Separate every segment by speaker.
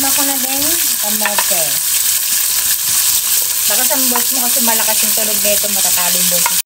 Speaker 1: Tama ko na din kamote. Baka sambot mo kasi malakas yung tunog nito, matatalo yung boses.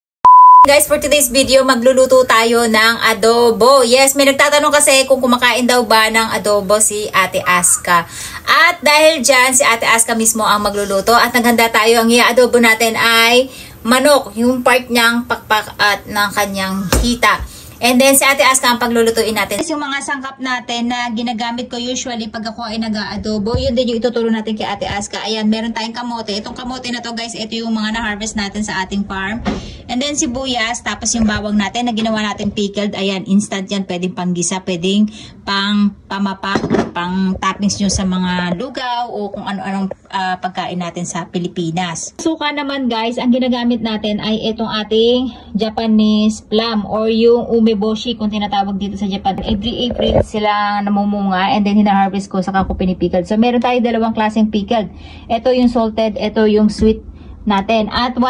Speaker 1: Guys, for today's video, magluluto tayo ng adobo. Yes, may nagtatanong kasi kung kumakain daw ba ng adobo si Ate Aska. At dahil dyan, si Ate Aska mismo ang magluluto at naghanda tayo. Ang i-adobo natin ay manok, yung part niyang pakpak at ng kanyang hita. And then, si Ate Aska ang paglulutuin natin. Yung mga sangkap natin na ginagamit ko usually pag ako ay nag-aadobo, yun din yung ituturo natin kay Ate Aska. Ayan, meron tayong kamote. Itong kamote na to, guys, ito yung mga na-harvest natin sa ating farm. And then, sibuyas, tapos yung bawang natin na ginawa natin pickled. Ayan, instant yan. Pwedeng panggisa, pwedeng pang pamapak, pang toppings nyo sa mga lugaw o kung ano-anong pagkain natin sa Pilipinas. Suka naman, guys, ang ginagamit natin ay itong ating Japanese plum or yung umeboshi kung tinatawag dito sa Japan. Every April sila namumunga and then hina-harvest ko saka ko pinipickled. So meron tayo dalawang klaseng pickled. Ito yung salted, ito yung sweet natin. At 2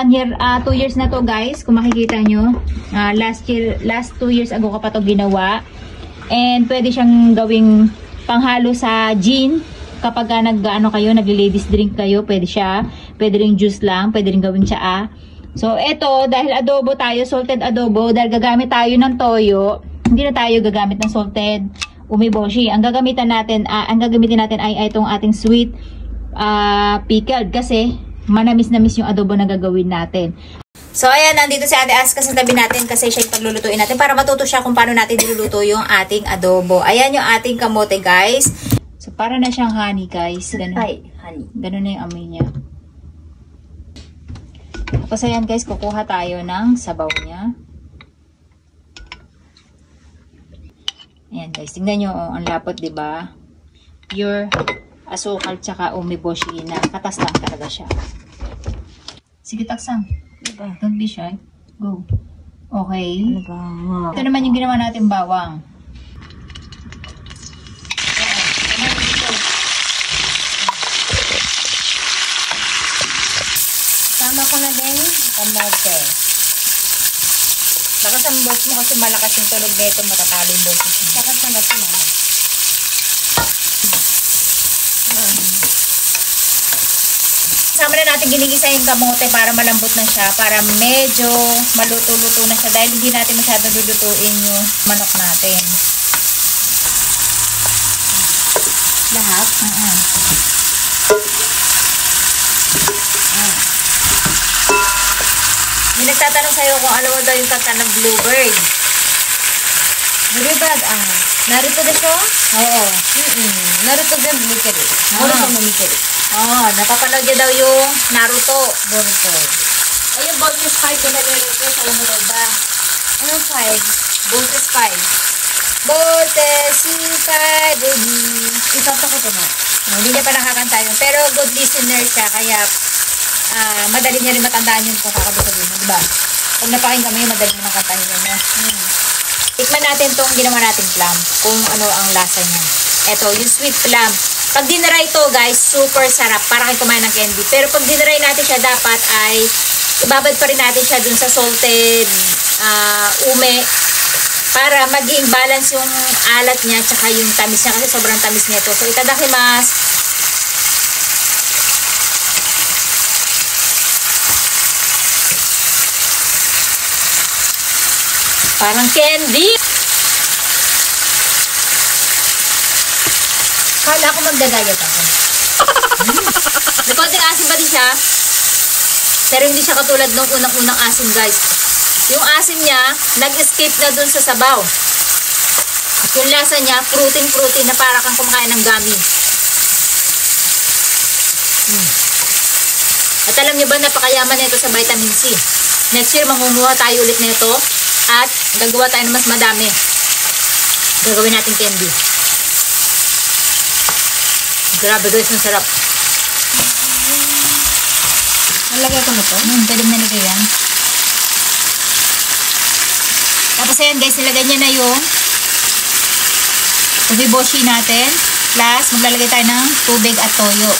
Speaker 1: years na to, guys, kung makikita nyo. Last 2 years ago ko pa to ginawa. And pwede siyang gawing panghalo sa gin. Kapag nag-ano kayo, nag-ladies drink kayo, pwede siya. Pwede ring juice lang, pwede ring gawing tsaa. So, ito, dahil adobo tayo, salted adobo, dahil gagamit tayo ng toyo, hindi na tayo gagamit ng salted umeboshi. Ang gagamitin natin ay itong ating sweet pickled kasi manamis-namis yung adobo na gagawin natin. So, ayan, nandito si Ate Aska sa tabi natin kasi siya yung paglulutuin natin para matuto siya kung paano natin niluluto yung ating adobo. Ayan yung ating kamote, guys. So, para na siyang honey, guys. Ganun,
Speaker 2: Ay, honey.
Speaker 1: Ganun na yung amoy niya. Tapos ayan, guys, kukuha tayo ng sabaw niya. Ayan, guys, tingnan nyo, oh, ang lapot, diba? Pure asukal tsaka umeboshi na katas lang talaga siya. Sige, taksang.
Speaker 2: Diba?
Speaker 1: Don't be shy. Go. Okay.
Speaker 2: Diba?
Speaker 1: Ito naman yung ginawa natin bawang. Tama ko na din kamote. Baka sambot mo kasi malakas yung tunog nito, matatalo yung boses mo. Baka sangat mo naman. Sama na natin ginigisa yung kamote para malambot na siya, para medyo maluto-luto na siya dahil hindi natin masyadong lulutuin yung manok natin. Lahat? May nagtatanong sa'yo kung alam mo daw yung kanta ng Bluebird. Bluebird, Naruto na siya? Oo.
Speaker 2: Naruto din Blueberry. Naruto mo Blueberry.
Speaker 1: Oo, napapanood niya daw yung Naruto.
Speaker 2: Boruto.
Speaker 1: Ay, yung Voltes 5 na nag-request, alam mo daw ba?
Speaker 2: Anong 5?
Speaker 1: Voltes 5. Voltes 5, baby.
Speaker 2: Isapta ko ito na.
Speaker 1: Hindi niya pa nakakanta yun. Pero good listener siya, kaya madali niya rin matandaan yun kung kakabisa-bisa, diba? Pag napakinggan mo yun, madali mo nakantahin yun. Tikman natin tong ginawa nating plum, kung ano ang lasa niya. Eto, yung sweet plum. Pag dinaray to, guys, super sarap. Para kayo kumain ng candy. Pero pag dinaray natin siya, dapat ay ibabad pa rin natin siya dun sa salted ume para maging balance yung alat niya tsaka yung tamis niya kasi sobrang tamis nito. So, itadakimasu. Parang candy. Kala ko magdadayat ako. May konting asin ba din siya? Pero hindi siya katulad ng unang-unang asin, guys. Yung asin niya, nag-escape na dun sa sabaw. At yung lasa niya, fruiting-fruiting na para kang kumakain ng gummy. At alam niyo ba, napakayaman nito sa vitamin C. Next year, mangunguha tayo ulit nito. At gagawa tayo ng mas madami. Gagawin natin candy. Grabe, guys, ang sarap.
Speaker 2: Nalagay ko na to?
Speaker 1: Pwede mo nalagay yan. Tapos ayan, guys, nilagay niya na yung umeboshi natin. Plus, maglalagay tayo ng tubig at toyo.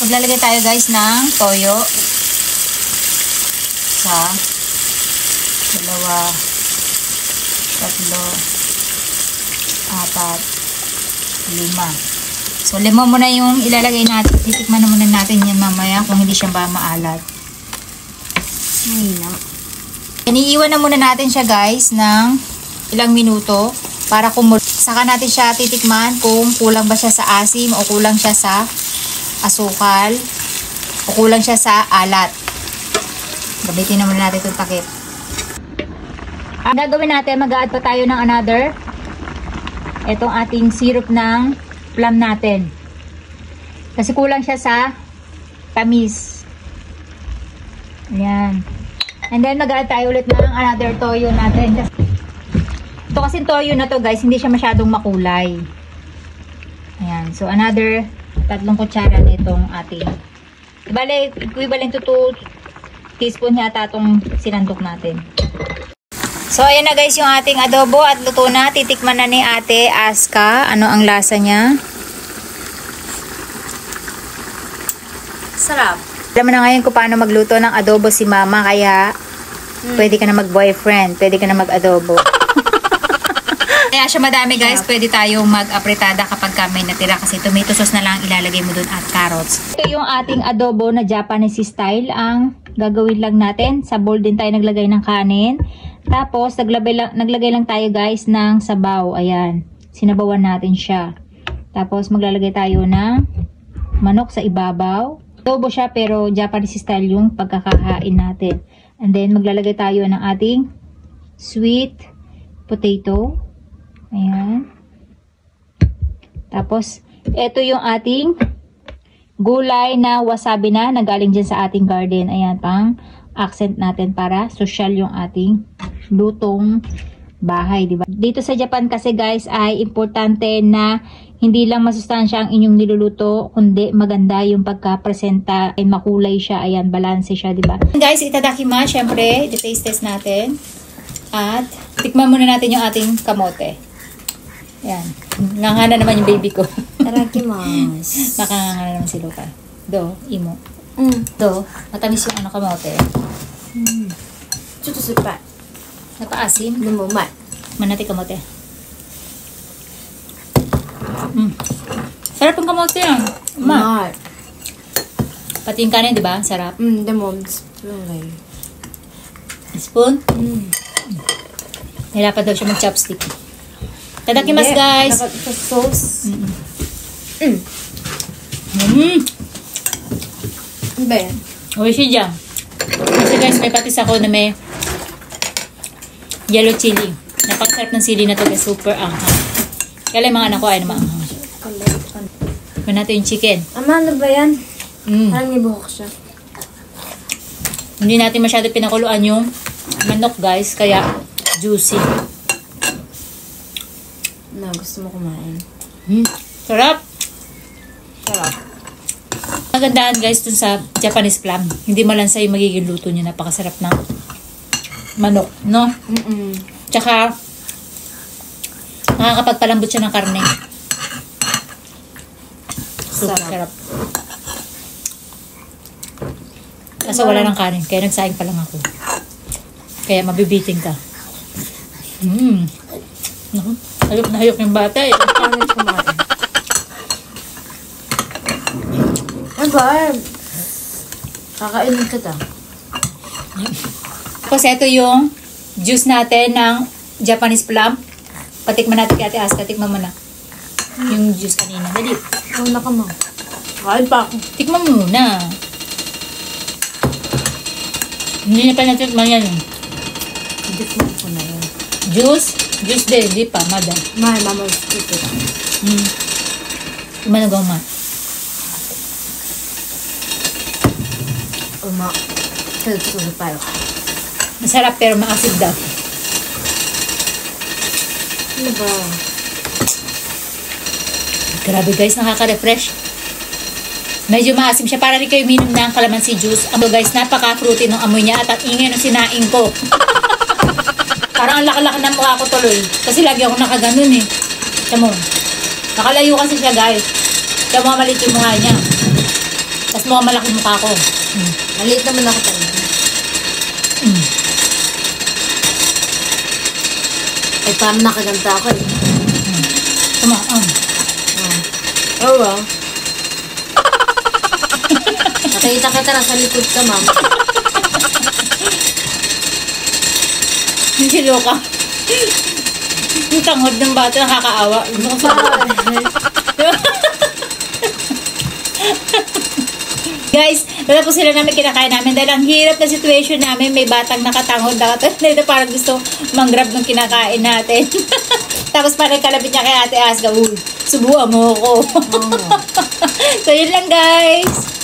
Speaker 1: Maglalagay tayo, guys, ng toyo. Isa, dalawa, tatlo, 4, 5. So, lemon muna yung ilalagay natin. Titikman na muna natin yan mamaya kung hindi siya ba maalat. Iniiwan na muna natin siya guys ng ilang minuto para saka natin siya titikman kung kulang ba siya sa asim o kulang siya sa asukal o kulang siya sa alat. Gamitin na muna natin itong takip. Ang gagawin natin, mag-a-add pa tayo ng another. Itong ating syrup ng plum natin. Kasi kulang siya sa tamis. Ayan. And then mag-add tayo ulit ng another toyo natin. Ito kasi toyo na to guys, hindi siya masyadong makulay. Ayan. So another 3 kutsara nitong ating. Bale, equivalent to 2 teaspoon yata itong sinandok natin. So, ayan na guys yung ating adobo at luto na. Titikman na ni Ate Aska. Ano ang lasa niya?
Speaker 2: Sarap.
Speaker 1: Alam mo na ngayon kung paano magluto ng adobo si Mama. Kaya, pwede ka na mag-boyfriend. Pwede ka na mag-adobo. Kaya siya madami guys. Pwede tayong mag-apretada kapag may natira. Kasi tomato sauce na lang ilalagay mo dun at carrots. Ito yung ating adobo na Japanese style. Ang gagawin lang natin. Sa bowl din tayo naglagay ng kanin. Tapos, naglagay lang tayo guys ng sabaw. Ayan. Sinabawan natin siya. Tapos, maglalagay tayo ng manok sa ibabaw. Adobo siya pero Japanese style yung pagkakahain natin. And then, maglalagay tayo ng ating sweet potato. Ayan. Tapos, ito yung ating gulay na wasabi na nagaling dyan sa ating garden. Ayan, pang accent natin para social yung ating lutong bahay, di ba? Dito sa Japan kasi guys ay importante na hindi lang masustansya ang inyong niluluto, kundi maganda yung pagka-presenta, ay makulay siya, ayan, balance siya, di ba? Guys, itadakimasu, syempre, i-taste test natin. At tikman muna natin yung ating kamote. Ayan. Nangana naman yung baby ko.
Speaker 2: Itadakimasu.
Speaker 1: Nakangana naman si Luka. Do, imo. Do, matamis yung ano kamote.
Speaker 2: ちょっと酸っぱい。
Speaker 1: Napaasim.
Speaker 2: でもうまい。
Speaker 1: Manati kamote. Sarap yung kamote yan.
Speaker 2: うまい。
Speaker 1: Pati yung kanin, di ba? Sarap.
Speaker 2: でもスプーンがいい。
Speaker 1: Spoon. Hirapan daw siya mag-chopstick. Tadakimasu guys.
Speaker 2: Sauce. Ano ba yan?
Speaker 1: Oishi dyan. Kasi guys, may patis ako na may yellow chili. Napakasarap ng sili na to guys. Super anghang. Kaya yung mga anak ko ay naman anghang. Kunin natin yung chicken.
Speaker 2: Ama, ano ba yan? Parang may buhok siya.
Speaker 1: Hindi natin masyado pinakuluan yung manok guys. Kaya juicy.
Speaker 2: Na, gusto mo kumain.
Speaker 1: Sarap.
Speaker 2: Sarap.
Speaker 1: Magandaan guys dun sa Japanese plum. Hindi malansa yung magiging luto niya. Napakasarap ng manok, no? Tsaka nakakapagpalambot siya ng karne. Super sarap. Kaso wala ng kanin. Kaya nagsaing pa lang ako. Kaya mabibiting ka. Hayok na hayok yung bata eh.
Speaker 2: Parang kumain. Ay, Barb. Kakainin ka ta.
Speaker 1: Tapos ito yung juice natin ng Japanese plum. Patikman natin kay Ate Aska. Tikman mo na. Yung juice kanina. Dali.
Speaker 2: Una ka mo. Kain pa ako.
Speaker 1: Tikman mo muna. Hindi na pa natikman yan.
Speaker 2: Hindi ko na yun.
Speaker 1: Juice? Juice din. Hindi pa. Mada.
Speaker 2: My mama was stupid.
Speaker 1: Gimana goma?
Speaker 2: Uma. Kaya gusto ko tayo.
Speaker 1: Masarap pero maasid daw.
Speaker 2: Ano ba?
Speaker 1: Grabe guys, nakaka-refresh. Medyo maasim siya. Para rin kayo minom ng calamansi juice. Ano guys, napaka-fruity ng amoy niya at ang ingay ng sinaing ko. Parang ang laki-laki ng mukha ko tuloy. Kasi lagi ako nakaganon eh. Tamo. Nakalayo kasi siya guys. Kaya mga maliit yung mukha niya. Tapos mga malaki mukha ko.
Speaker 2: Maliit naman ako talaga. Ay, parang nakaganda ako eh.
Speaker 1: Tama,
Speaker 2: Oh, well. Nakita kita na sa likod ka, ma'am.
Speaker 1: Hindi loka. Yung tangod ng bata, nakakaawa. Gusto ko sa Guys, wala po sila namin kinakain namin dahil ang hirap na situation namin, may batang nakatangod na parang gusto mang-grab ng kinakain natin. Tapos parang kalapit niya kay Ate Aska, uy, subuhan mo ako. So yun lang guys.